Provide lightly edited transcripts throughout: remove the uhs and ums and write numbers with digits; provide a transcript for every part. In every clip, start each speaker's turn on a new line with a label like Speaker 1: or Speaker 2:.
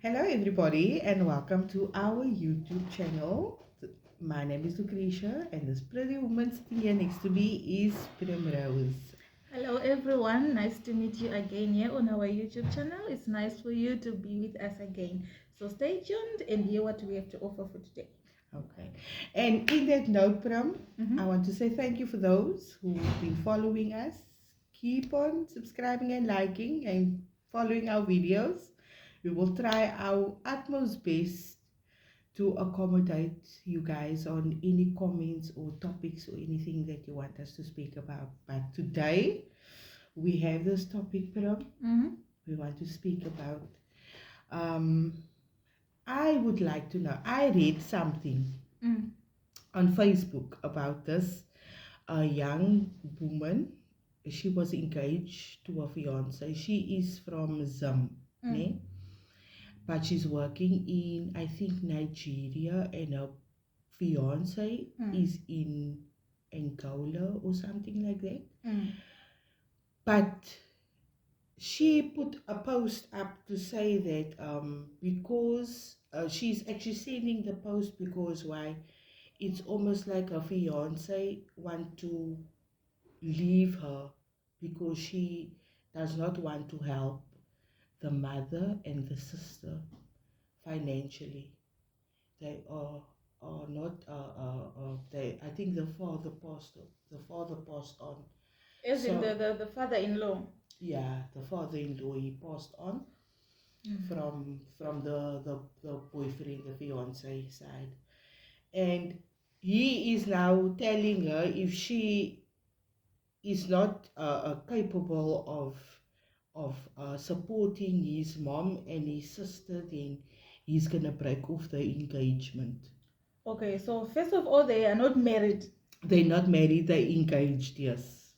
Speaker 1: Hello, everybody, and welcome to our YouTube channel. My name is Lucretia, and this pretty woman sitting here next to me is Primrose.
Speaker 2: Hello everyone, nice to meet you again here on our YouTube channel. It's nice for you to be with us again. So stay tuned and hear what we have to offer for today.
Speaker 1: Okay, and in that note, Pram, I want to say thank you for those who've been following us. Keep on subscribing and liking and following our videos. We will try our utmost best to accommodate you guys on any comments or topics or anything that you want us to speak about. But today we have this topic, Pram. We want to speak about. Um, I would like to know. I read something on Facebook about this young woman. She was engaged to a fiance. She is from Zim, ne? But she's working in, I think, Nigeria, and her fiance is in Angola or something like that. But she put a post up to say that because she's actually sending the post because why it's almost like her fiance want to leave her because she does not want to help the mother and the sister financially. They are not they, I think the father passed on.
Speaker 2: As in the father-in-law.
Speaker 1: Yeah, the father-in-law, he passed on from the boyfriend, the fiance side. And he is now telling her if she is not capable of supporting his mom and his sister, then he's gonna break off the engagement.
Speaker 2: Okay, so first of all, they are not married.
Speaker 1: They're not married, they're engaged, yes.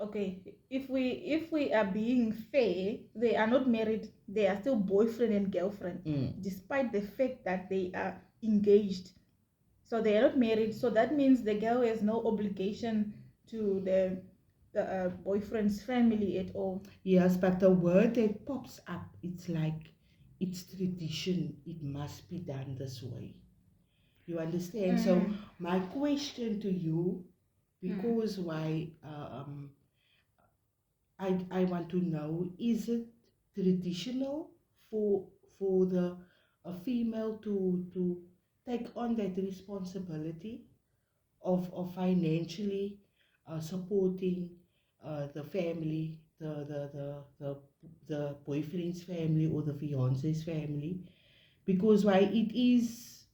Speaker 2: Okay, if we are being fair, they are not married. They are still boyfriend and girlfriend, despite the fact that they are engaged. So they are not married. So that means the girl has no obligation to the boyfriend's family at all.
Speaker 1: Yes, but the word that pops up, it's like it's tradition. It must be done this way. You understand? So my question to you, because why I want to know, is it traditional for the a female to take on that responsibility of financially supporting the family, the boyfriend's family or the fiance's family? Because why it is,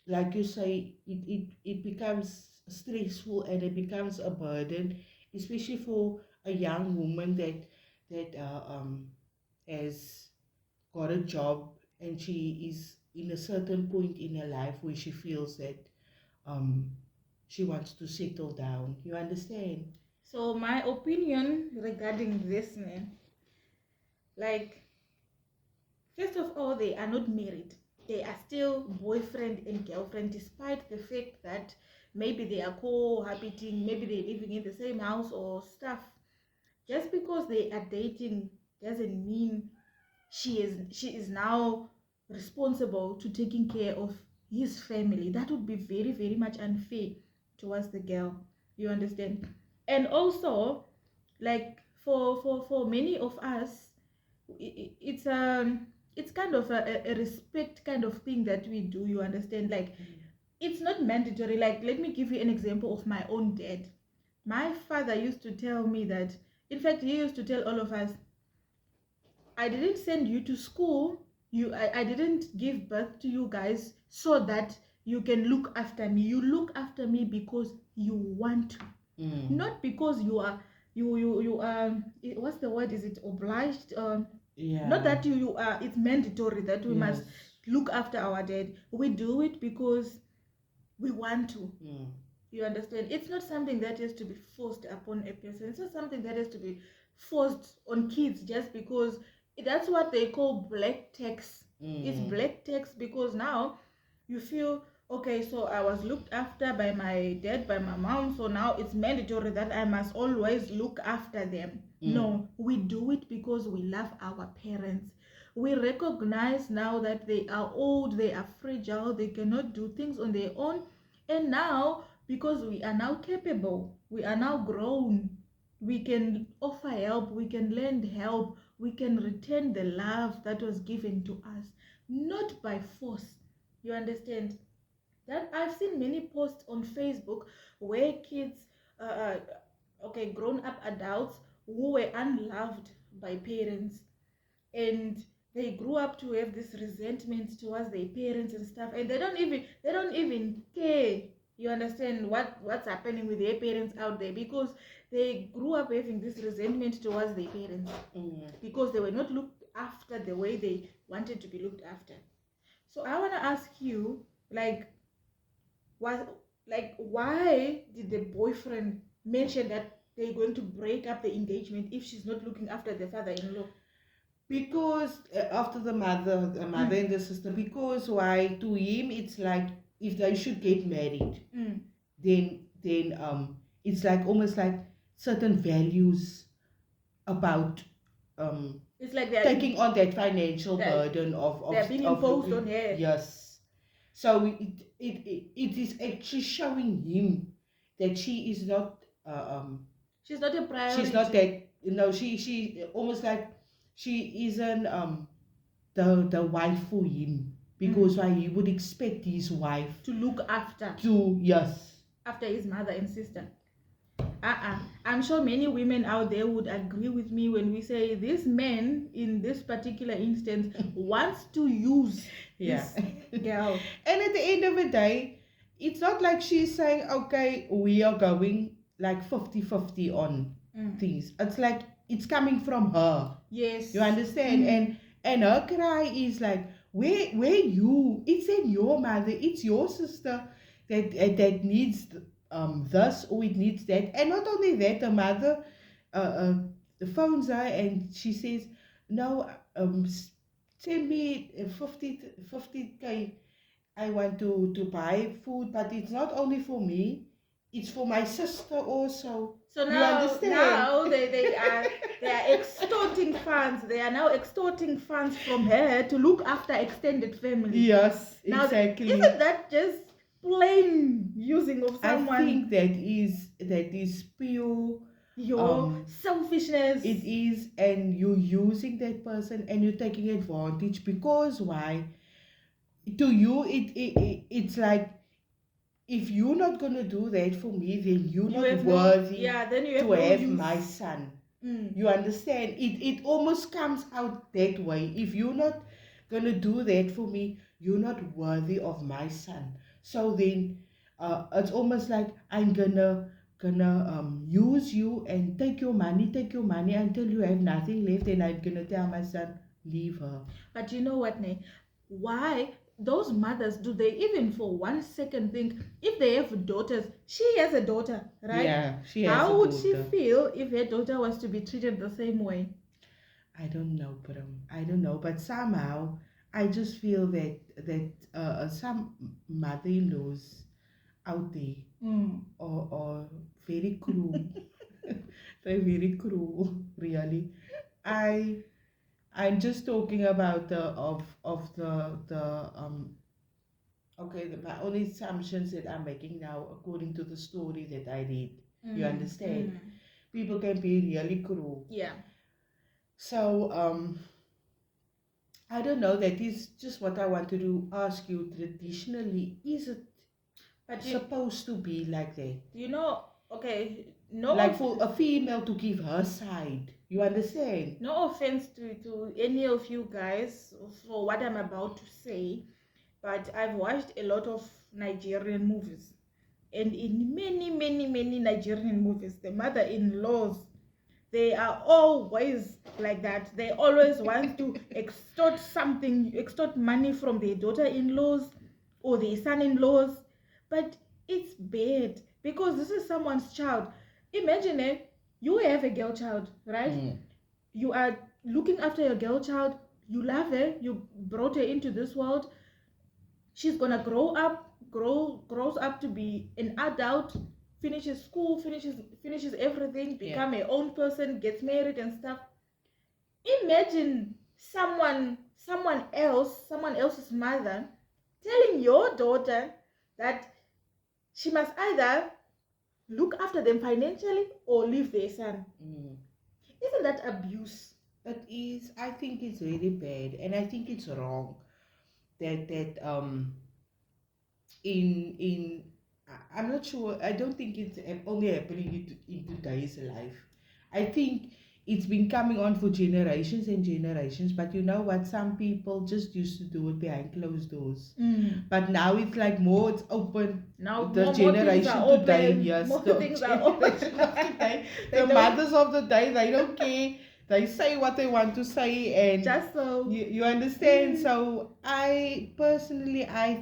Speaker 1: like you say, it becomes stressful and it becomes a burden, especially for a young woman that has got a job and she is in a certain point in her life where she feels that um, she wants to settle down. You understand?
Speaker 2: So my opinion regarding this, man, like, first of all, they are not married. They are still boyfriend and girlfriend, despite the fact that maybe they are cohabiting, maybe they're living in the same house or stuff. Just because they are dating doesn't mean she is now responsible to taking care of his family. That would be very, very much unfair towards the girl. You understand? And also, like, for many of us, it's kind of a respect kind of thing that we do. You understand? Like, it's not mandatory. Like, let me give you an example of my own dad. My father used to tell me that, in fact, he used to tell all of us, I didn't send you to school. I didn't give birth to you guys so that you can look after me. You look after me because you want to, not because you are you what's the word? Is it obliged?
Speaker 1: Yeah.
Speaker 2: Not that you are. It's mandatory that we must look after our dad. We do it because we want to. You understand? It's not something that has to be forced upon a person. It's not something that has to be forced on kids just because that's what they call black tax. It's black tax because now you feel, okay, so I was looked after by my dad, by my mom, so now it's mandatory that I must always look after them. No, we do it because we love our parents. We recognize now that they are old, they are fragile, they cannot do things on their own. And now, because we are now capable, we are now grown, we can offer help, we can lend help, we can return the love that was given to us, not by force. You understand? That I've seen many posts on Facebook where kids, uh, okay, grown up adults who were unloved by parents, and they grew up to have this resentment towards their parents and stuff, and they don't even care. You understand what's happening with their parents out there, because they grew up having this resentment towards their parents because they were not looked after the way they wanted to be looked after. So I want to ask you, like, why did the boyfriend mention that they're going to break up the engagement if she's not looking after the father-in-law?
Speaker 1: Because after the mother and the sister, because why to him it's like if they should get married, then it's like almost like certain values about
Speaker 2: It's like they're
Speaker 1: taking on that financial burden
Speaker 2: they're being imposed on her.
Speaker 1: Yes. So it is actually showing him that she is not
Speaker 2: She's not a priority.
Speaker 1: she's not that, she almost like she isn't the wife for him, because why he would expect his wife
Speaker 2: to look after
Speaker 1: yes,
Speaker 2: after his mother and sister. I'm sure many women out there would agree with me when we say this man in this particular instance wants to use this girl.
Speaker 1: And at the end of the day, it's not like she's saying, okay, we are going like 50-50 on things. It's like it's coming from her.
Speaker 2: Yes.
Speaker 1: You understand? And her cry is like, where you? It's in your mother, it's your sister that needs this, or it needs that. And not only that, the mother phones her and she says, no, send me 50K. I want to buy food, but it's not only for me, it's for my sister also.
Speaker 2: So now they are extorting funds. They are now extorting funds from her to look after extended family.
Speaker 1: Yes,
Speaker 2: now,
Speaker 1: exactly.
Speaker 2: Isn't that just plain using of someone?
Speaker 1: I think that is pure
Speaker 2: your selfishness.
Speaker 1: It is, and you're using that person and you're taking advantage, because why? To you, it's like, if you're not gonna do that for me, then you're not worthy to have my son. You understand? It almost comes out that way. If you're not gonna do that for me, you're not worthy of my son. So then it's almost like I'm gonna use you and take your money until you have nothing left, and I'm gonna tell my son, leave her.
Speaker 2: But you know what, Ne? Why those mothers, do they even for 1 second think, if they have daughters, she has a daughter, right?
Speaker 1: Yeah, she has
Speaker 2: How would she feel if her daughter was to be treated the same way?
Speaker 1: I don't know, I don't know, but somehow I just feel that some mother-in-laws out there are very cruel. They're very cruel, really. I'm just talking about the my only assumptions that I'm making now according to the story that I read. You understand? People can be really cruel.
Speaker 2: Yeah.
Speaker 1: So I don't know, that is just what I wanted to ask you. Traditionally, is it supposed to be like that?
Speaker 2: You know, okay, no,
Speaker 1: like for a female to give her side. You understand?
Speaker 2: No offense to any of you guys for what I'm about to say, but I've watched a lot of Nigerian movies, and in many Nigerian movies, the mother-in-laws, they are always like that. They always want to extort money from their daughter-in-laws or their son-in-laws, but it's bad because this is someone's child. Imagine it. You have a girl child, right? You are looking after your girl child. You love her. You brought her into this world. She's gonna grows up to be an adult, finishes school, finishes everything, become her own person, gets married and stuff. Imagine someone someone else's mother, telling your daughter that she must either look after them financially or leave their son. Isn't that abuse?
Speaker 1: It is. I think it's really bad, and I think it's wrong that in I'm not sure. I don't think it's only happening in today's life. I think it's been coming on for generations and generations. But you know what? Some people just used to do it behind closed doors. But now it's like more. It's open.
Speaker 2: Now
Speaker 1: The
Speaker 2: more things
Speaker 1: generation
Speaker 2: are
Speaker 1: today,
Speaker 2: open.
Speaker 1: yes,
Speaker 2: More
Speaker 1: the
Speaker 2: things are open.
Speaker 1: generation of today,
Speaker 2: They
Speaker 1: the
Speaker 2: don't-
Speaker 1: mothers of the day, they don't care. They say what they want to say, and
Speaker 2: Just so.
Speaker 1: you understand. So I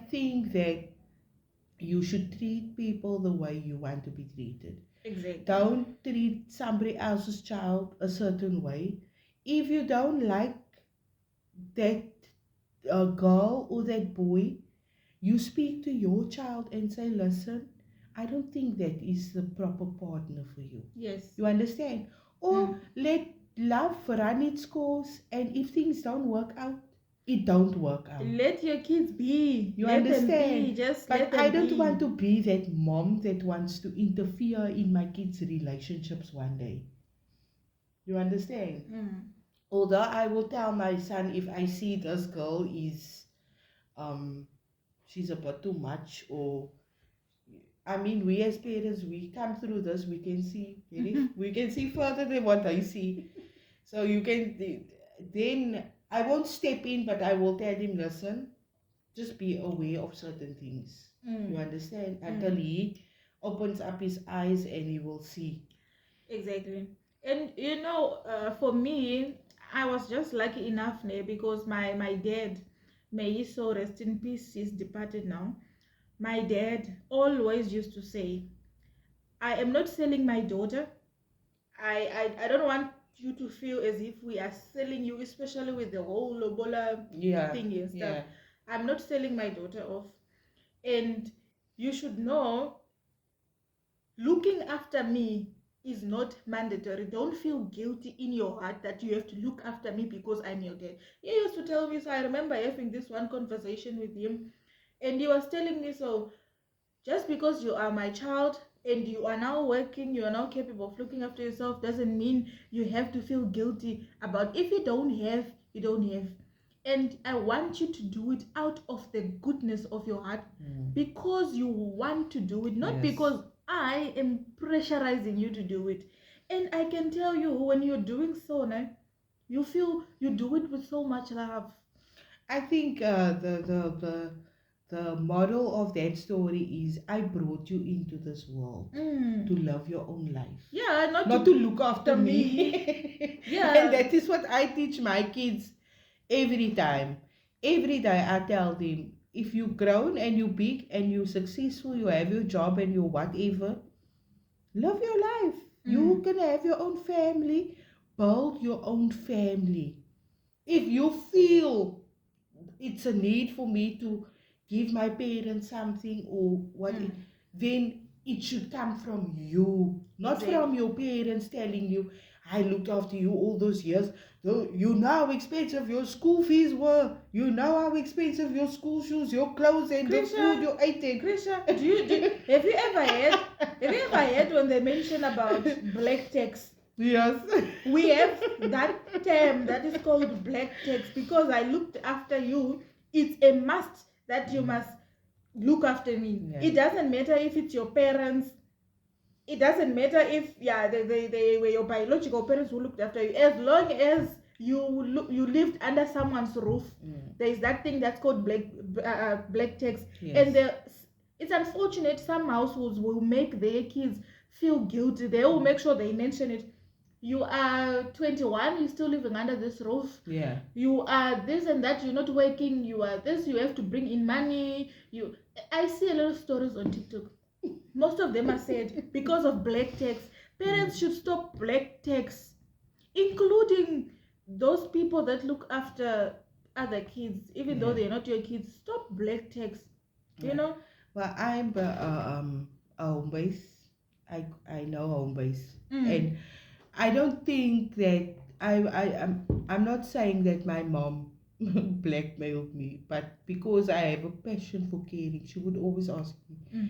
Speaker 1: think that you should treat people the way you want to be treated.
Speaker 2: Exactly.
Speaker 1: Don't treat somebody else's child a certain way. If you don't like that girl or that boy, you speak to your child and say, listen, I don't think that is the proper partner for you.
Speaker 2: Yes.
Speaker 1: You understand? Or let love run its course, and if things don't work out, it don't work out.
Speaker 2: Let your kids be.
Speaker 1: You
Speaker 2: let
Speaker 1: understand?
Speaker 2: Them be. Just let
Speaker 1: But
Speaker 2: them
Speaker 1: I don't
Speaker 2: be.
Speaker 1: want to be that mom that wants to interfere in my kids' relationships one day. You understand? Although I will tell my son, if I see this girl is she's a bit too much, or I mean, we as parents, we come through this, we can see we can see further than what I see. So you can then I won't step in, but I will tell him, listen, just be aware of certain things. You understand? Until he opens up his eyes and he will see.
Speaker 2: Exactly. And you know, for me, I was just lucky enough, because my dad, may he so rest in peace, he's departed now. My dad always used to say, I am not selling my daughter. I don't want you to feel as if we are selling you, especially with the whole lobola thing and stuff.
Speaker 1: Yeah.
Speaker 2: I'm not selling my daughter off. And you should know, looking after me is not mandatory. Don't feel guilty in your heart that you have to look after me because I'm your dad. He used to tell me, so I remember having this one conversation with him, and he was telling me, so just because you are my child and you are now working, you are now capable of looking after yourself, doesn't mean you have to feel guilty about if you don't have, you don't have. And I want you to do it out of the goodness of your heart, because you want to do it, not because I am pressurizing you to do it. And I can tell you, when you're doing so, you feel you do it with so much love.
Speaker 1: I think the model of that story is, I brought you into this world to live your own life.
Speaker 2: Yeah,
Speaker 1: not to look after me.
Speaker 2: Yeah.
Speaker 1: And that is what I teach my kids every time. Every day I tell them, if you're grown and you're big and you're successful, you have your job and you whatever, live your life. You can have your own family, build your own family. If you feel it's a need for me to give my parents something or what, then it should come from you, not from your parents telling you, I looked after you all those years. You know how expensive your school fees were. You know how expensive your school shoes, your clothes, and the food you ate.
Speaker 2: Krisha, have you ever heard when they mention about black tax?
Speaker 1: Yes.
Speaker 2: We have that term that is called black tax, because I looked after you. It's a must that you must look after me.
Speaker 1: Yeah.
Speaker 2: It doesn't matter if it's your parents. It doesn't matter if they were your biological parents who looked after you. As long as you lived under someone's roof, there is that thing that's called black tax. And it's unfortunate, some households will make their kids feel guilty. They will make sure they mention it. You are 21, you're still living under this roof.
Speaker 1: Yeah.
Speaker 2: You are this and that, you're not working, you are this, you have to bring in money. I see a lot of stories on TikTok. Most of them are said because of black tax. Parents should stop black tax, including those people that look after other kids, even though they're not your kids. Stop black tax. You know?
Speaker 1: Well, I'm a home base. I know home base, and I don't think that I'm not saying that my mom blackmailed me, but because I have a passion for caring, she would always ask me,
Speaker 2: Mm.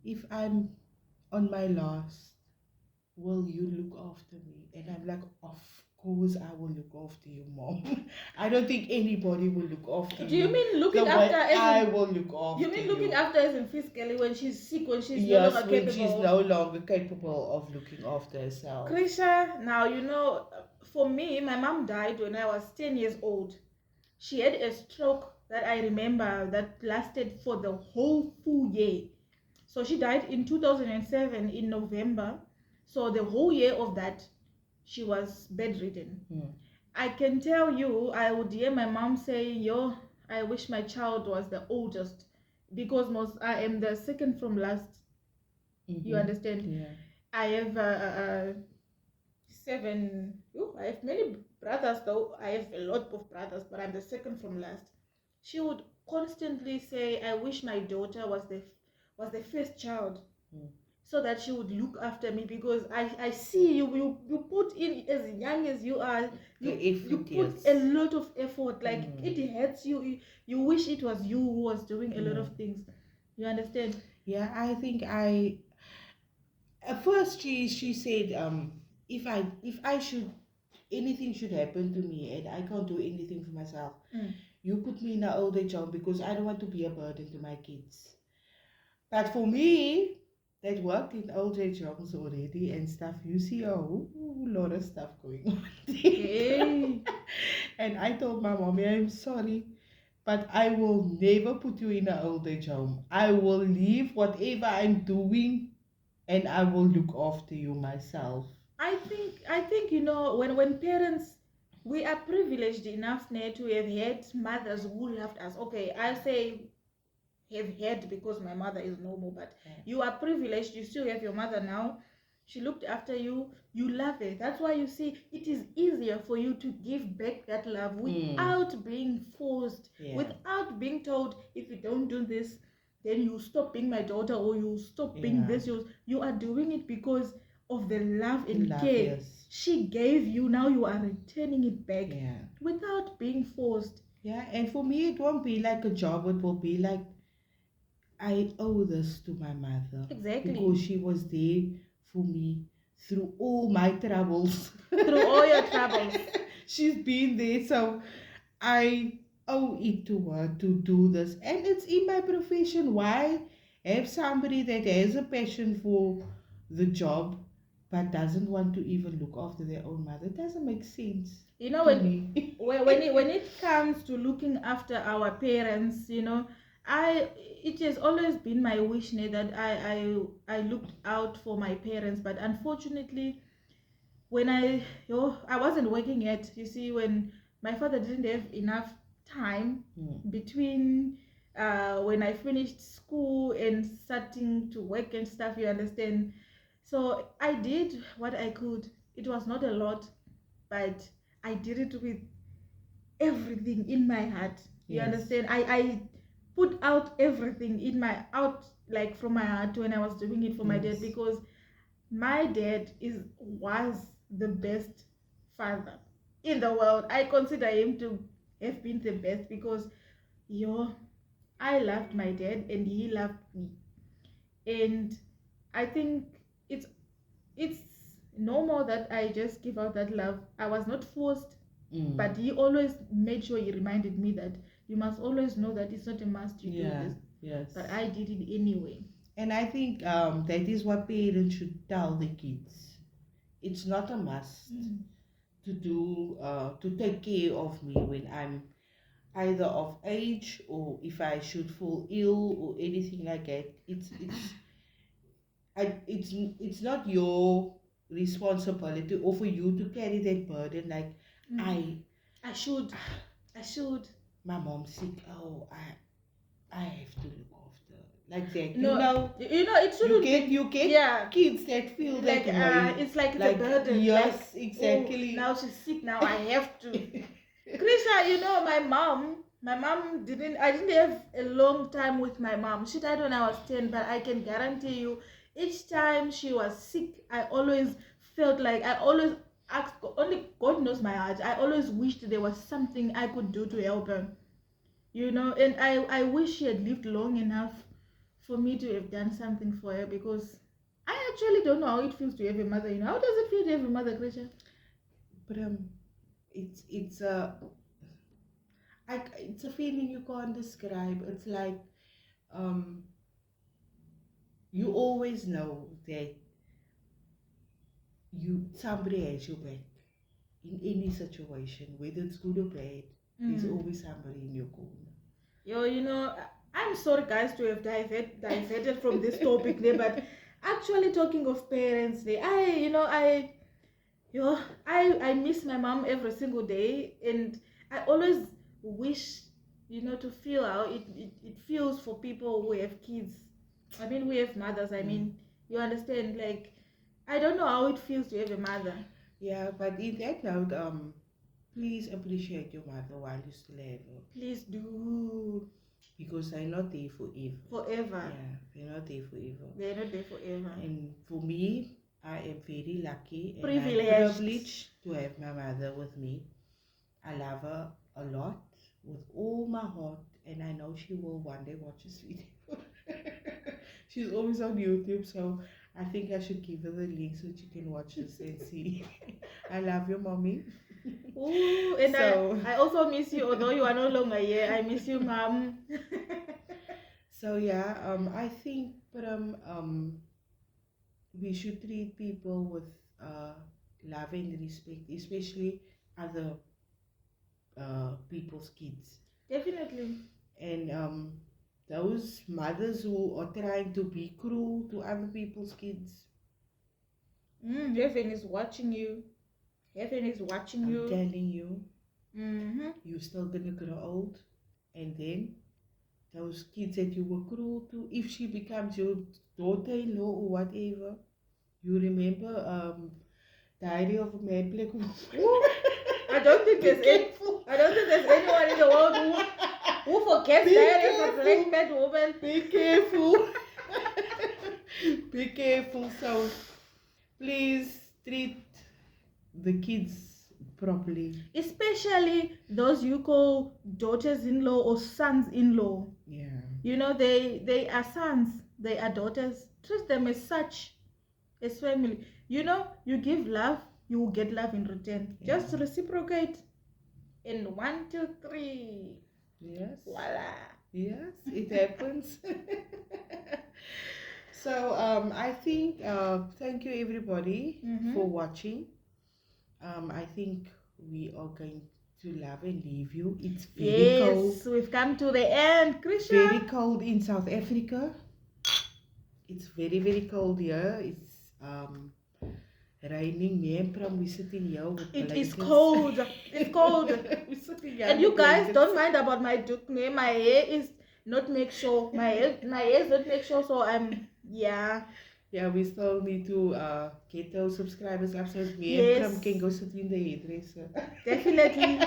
Speaker 1: if I'm on my last, will you look after me? And I'm like, of course I will look after you, mom. I don't think anybody will look after
Speaker 2: Do you
Speaker 1: you
Speaker 2: mean
Speaker 1: the
Speaker 2: looking
Speaker 1: way
Speaker 2: after as
Speaker 1: I
Speaker 2: in,
Speaker 1: will look after
Speaker 2: you mean looking
Speaker 1: you.
Speaker 2: after as in physically when she's sick, when she's no
Speaker 1: Yes,
Speaker 2: longer
Speaker 1: when
Speaker 2: capable
Speaker 1: she's
Speaker 2: of?
Speaker 1: no longer capable of looking after herself.
Speaker 2: Krisha, now you know, for me, my mom died when I was 10 years old. She had a stroke that I remember that lasted for the whole full year. So she died in 2007 in November. So the whole year of that, she was bedridden. I can tell you, I would hear my mom saying, yo, I wish my child was the oldest because I am the second from last. You understand?
Speaker 1: Yeah.
Speaker 2: I have 7. I have many brothers though. I have a lot of brothers, but I'm the second from last. She would constantly say, I wish my daughter was the first child. So that she would look after me because I see you put in as young as you are, you put a lot of effort, like it hurts you wish it was you who was doing a lot of things. You understand?
Speaker 1: Yeah, I think at first she said if I should anything should happen to me and I can't do anything for myself, you put me in an old age home because I don't want to be a burden to my kids. But for me, that worked in old age homes already and stuff, you see a whole lot of stuff going on.
Speaker 2: Okay.
Speaker 1: And I told my mommy, I'm sorry, but I will never put you in an old age home. I will leave whatever I'm doing and I will look after you myself.
Speaker 2: I think you know when parents, we are privileged enough now to have had mothers who loved us. Okay, I say have had because my mother is normal, but you are privileged. You still have your mother now. She looked after you. You love her. That's why you see it is easier for you to give back that love without being forced, without being told if you don't do this, then you stop being my daughter or you stop being this. You are doing it because of the love and care she gave you. Now you are returning it back without being forced.
Speaker 1: Yeah, and for me, it won't be like a job. It will be like I owe this to my mother.
Speaker 2: Exactly.
Speaker 1: Because she was there for me through all my troubles.
Speaker 2: Through all your troubles.
Speaker 1: She's been there, so I owe it to her to do this. And it's in my profession. Why have somebody that has a passion for the job but doesn't want to even look after their own mother? It doesn't make sense.
Speaker 2: You know, when it comes to looking after our parents, you know, it has always been my wish that I looked out for my parents, but unfortunately, when I wasn't working yet. You see, when my father didn't have enough time between when I finished school and starting to work and stuff, you understand. So I did what I could. It was not a lot, but I did it with everything in my heart. You understand? I put out everything like from my heart when I was doing it for my dad, because my dad was the best father in the world. I consider him to have been the best because I loved my dad and he loved me. And I think it's normal that I just give out that love. I was not forced, but he always made sure he reminded me that you must always know that it's not a must you do this.
Speaker 1: Yes.
Speaker 2: But I did it anyway.
Speaker 1: And I think that is what parents should tell the kids. It's not a must to do to take care of me when I'm either of age or if I should fall ill or anything like that. It's not your responsibility or for you to carry that burden. Like
Speaker 2: I should.
Speaker 1: My mom's sick. Oh, I have to look after like that.
Speaker 2: No, it shouldn't
Speaker 1: you get kids that feel
Speaker 2: like
Speaker 1: that way.
Speaker 2: it's like it's a burden.
Speaker 1: Yes,
Speaker 2: like,
Speaker 1: exactly.
Speaker 2: Oh, now she's sick. Now I have to. Krisha, my mom I didn't have a long time with my mom. She died when I was 10, but I can guarantee you, each time she was sick, I always felt like only God knows my heart. I always wished there was something I could do to help her, you know. And I wish she had lived long enough for me to have done something for her, because I actually don't know how it feels to have a mother. You know, how does it feel to have a mother, Krisha?
Speaker 1: But it's a it's a feeling you can't describe. It's like um you always know that somebody has your back in any situation, whether it's good or bad. There's always somebody in your corner.
Speaker 2: Yo, you know, I'm sorry guys to have diverted from this topic there, but actually talking of parents there, I miss my mom every single day, and I always wish, you know, to feel how it feels for people who have kids. I mean, we have mothers. I mean, you understand? Like, I don't know how it feels to have a mother.
Speaker 1: Yeah, but in that note, please appreciate your mother while you still have her.
Speaker 2: Please do.
Speaker 1: Because they're not there forever.
Speaker 2: Forever.
Speaker 1: Yeah, they're not there forever.
Speaker 2: They're not there forever.
Speaker 1: And for me, I am very lucky and
Speaker 2: privileged
Speaker 1: to have my mother with me. I love her a lot with all my heart, and I know she will one day watch this video. She's always on YouTube, so I think I should give her the link so she can watch this and see. I love you, mommy.
Speaker 2: Ooh, and so, I also miss you, although you are no longer here. I miss you, mom.
Speaker 1: So yeah, I think, but we should treat people with love and respect, especially other people's kids.
Speaker 2: Definitely.
Speaker 1: And those mothers who are trying to be cruel to other people's kids.
Speaker 2: Heaven is watching you. Heaven is watching you.
Speaker 1: I'm telling you.
Speaker 2: Mm-hmm.
Speaker 1: You're still gonna grow old, and then those kids that you were cruel to, if she becomes your daughter-in-law or whatever, you remember Diary of a Mad Black Woman.
Speaker 2: I don't think there's anyone in the world who forgets Diary of a Black Mad Woman.
Speaker 1: Be careful. Be careful. So please treat the kids properly,
Speaker 2: especially those you call daughters-in-law or sons-in-law.
Speaker 1: Yeah,
Speaker 2: you know, they are sons, they are daughters. Treat them as such, as family. You know, you give love, you will get love in return.
Speaker 1: Yeah.
Speaker 2: Just reciprocate. In 1, 2, 3.
Speaker 1: Yes.
Speaker 2: Voila.
Speaker 1: Yes, it happens. So I think thank you everybody for watching. I think we are going to love and leave you. It's very cold.
Speaker 2: Yes, we've come to the end, Krisha.
Speaker 1: Very cold in South Africa. It's very, very cold here. It's raining. Me and Pram, we're sitting here with
Speaker 2: It
Speaker 1: blankets.
Speaker 2: is cold. It's cold.
Speaker 1: We're sitting here
Speaker 2: And you
Speaker 1: with
Speaker 2: guys
Speaker 1: blankets.
Speaker 2: don't mind about my duke name. My hair is not make sure. My hair is not make sure. So
Speaker 1: Yeah, we still need to get those subscribers up so me and Pram can go sit in the hairdresser.
Speaker 2: Definitely.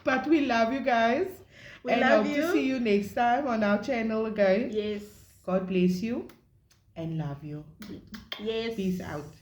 Speaker 1: But we love you guys.
Speaker 2: We love
Speaker 1: hope
Speaker 2: you.
Speaker 1: to see you next time on our channel again.
Speaker 2: Yes.
Speaker 1: God bless you and love you.
Speaker 2: Yes.
Speaker 1: Peace out.